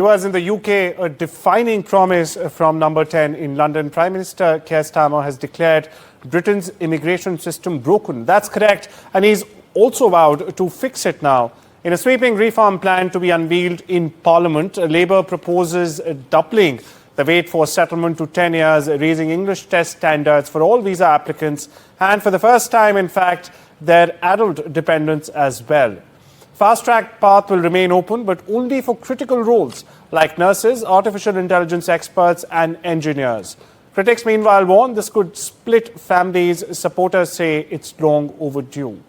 Was in the UK, a defining promise from number 10 in London. Prime Minister Keir Starmer has declared Britain's immigration system broken. That's correct. And he's also vowed to fix it now. In a sweeping reform plan to be unveiled in Parliament, Labour proposes doubling the wait for settlement to 10 years, raising English test standards for all visa applicants, and for the first time, in fact, their adult dependents as well. Fast-track path will remain open, but only for critical roles like nurses, artificial intelligence experts and engineers. Critics, meanwhile, warn this could split families. Supporters say it's long overdue.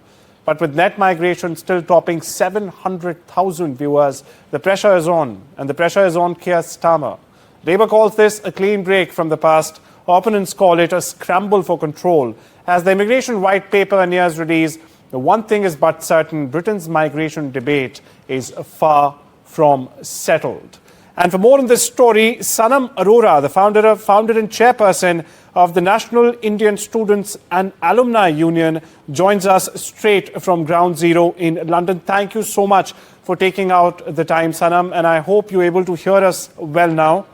But with net migration still topping 700,000 viewers, the pressure is on, and the pressure is on Keir Starmer. Labour calls this a clean break from the past. Opponents call it a scramble for control. As the immigration white paper nears release, the one thing is but certain: Britain's migration debate is far from settled. And for more on this story, Sanam Arora, the founder and chairperson of the National Indian Students and Alumni Union, joins us straight from Ground Zero in London. Thank you so much for taking out the time, Sanam, and I hope you're able to hear us well now.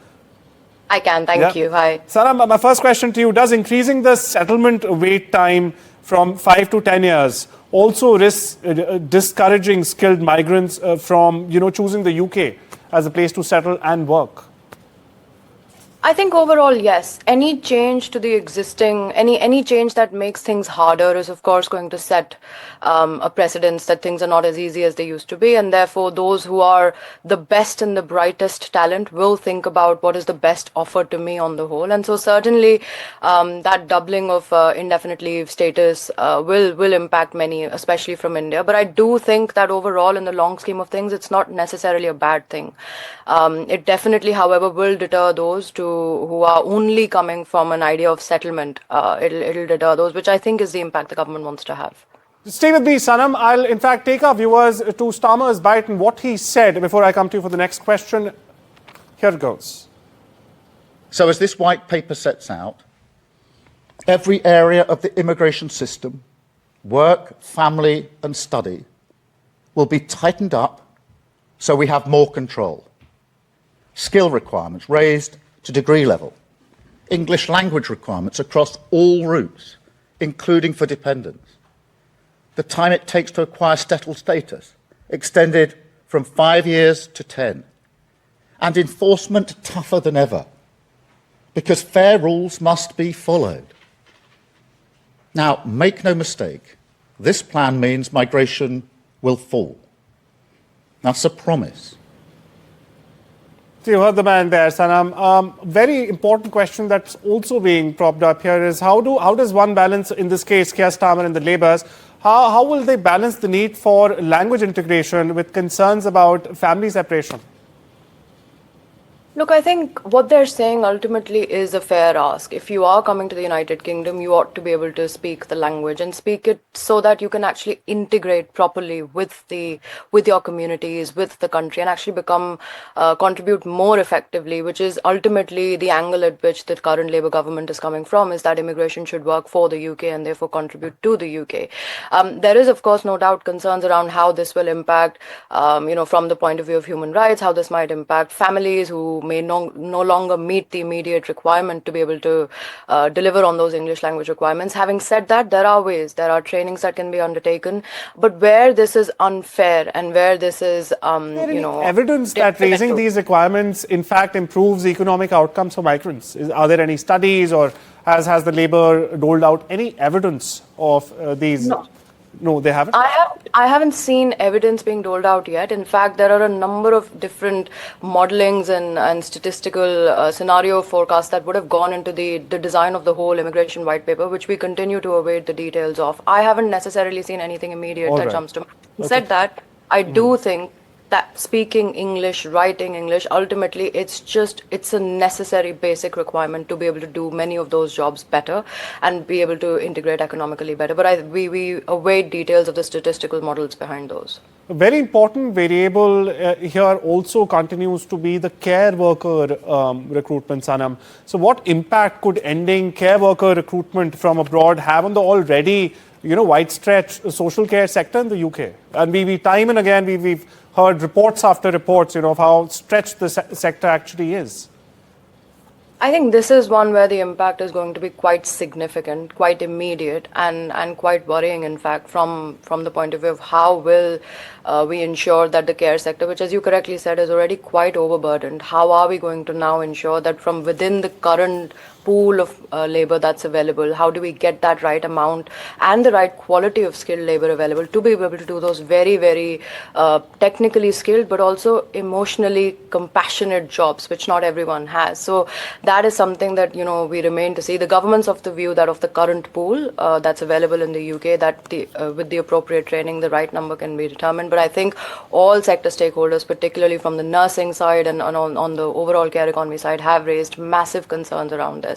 I can, thank you. Hi. Sanam, my first question to you: does increasing the settlement wait time from 5 to 10 years also risk discouraging skilled migrants from choosing the UK as a place to settle and work? I think overall, yes. Any change to the existing, any change that makes things harder is, of course, going to set a precedence that things are not as easy as they used to be. And therefore, those who are the best and the brightest talent will think about what is the best offer to me on the whole. And so certainly that doubling of indefinite leave status will impact many, especially from India. But I do think that overall, in the long scheme of things, it's not necessarily a bad thing. It definitely, however, will deter those who are only coming from an idea of settlement. It'll deter those, which I think is the impact the government wants to have. Stay with me, Sanam. I'll, in fact, take our viewers to Starmer's bite and what he said before I come to you for the next question. Here it goes. So as this white paper sets out, every area of the immigration system, work, family and study, will be tightened up so we have more control. Skill requirements raised to degree level. English language requirements across all routes, including for dependents. The time it takes to acquire settled status extended from 5 years to 10. And enforcement tougher than ever, because fair rules must be followed. Now, make no mistake, this plan means migration will fall. That's a promise. You heard the man there, Sanam. Very important question that's also being propped up here is how does one balance, in this case, Keir Starmer and the Labours, how will they balance the need for language integration with concerns about family separation? Look, I think what they're saying ultimately is a fair ask. If you are coming to the United Kingdom, you ought to be able to speak the language and speak it so that you can actually integrate properly with your communities, with the country, and actually contribute more effectively, which is ultimately the angle at which the current Labour government is coming from, is that immigration should work for the UK and therefore contribute to the UK. There is, of course, no doubt concerns around how this will impact, from the point of view of human rights, how this might impact families who may no longer meet the immediate requirement to be able to deliver on those English language requirements. Having said that, there are trainings that can be undertaken, but where this is unfair and where this is, evidence that raising these requirements, in fact, improves economic outcomes for migrants? Are there any studies, or has the Labour doled out any evidence of these? No, they haven't? I haven't seen evidence being doled out yet. In fact, there are a number of different modelings and statistical scenario forecasts that would have gone into the design of the whole immigration white paper, which we continue to await the details of. I haven't necessarily seen anything immediate that jumps to mind. Okay. Said that, I do think that speaking English, writing English, ultimately it's a necessary basic requirement to be able to do many of those jobs better and be able to integrate economically better. But we await details of the statistical models behind those. A very important variable here also continues to be the care worker recruitment, Sanam. So what impact could ending care worker recruitment from abroad have on the already widestretch social care sector in the UK. And we time and again, we've heard reports after reports, of how stretched the sector actually is. I think this is one where the impact is going to be quite significant, quite immediate, and quite worrying, in fact, from the point of view of how will we ensure that the care sector, which, as you correctly said, is already quite overburdened, how are we going to now ensure that from within the current pool of labor that's available, how do we get that right amount and the right quality of skilled labor available to be able to do those very, very technically skilled but also emotionally compassionate jobs, which not everyone has. So that is something that, we remain to see. The government's of the view that of the current pool that's available in the UK, that with the appropriate training, the right number can be determined. But I think all sector stakeholders, particularly from the nursing side and on the overall care economy side, have raised massive concerns around this.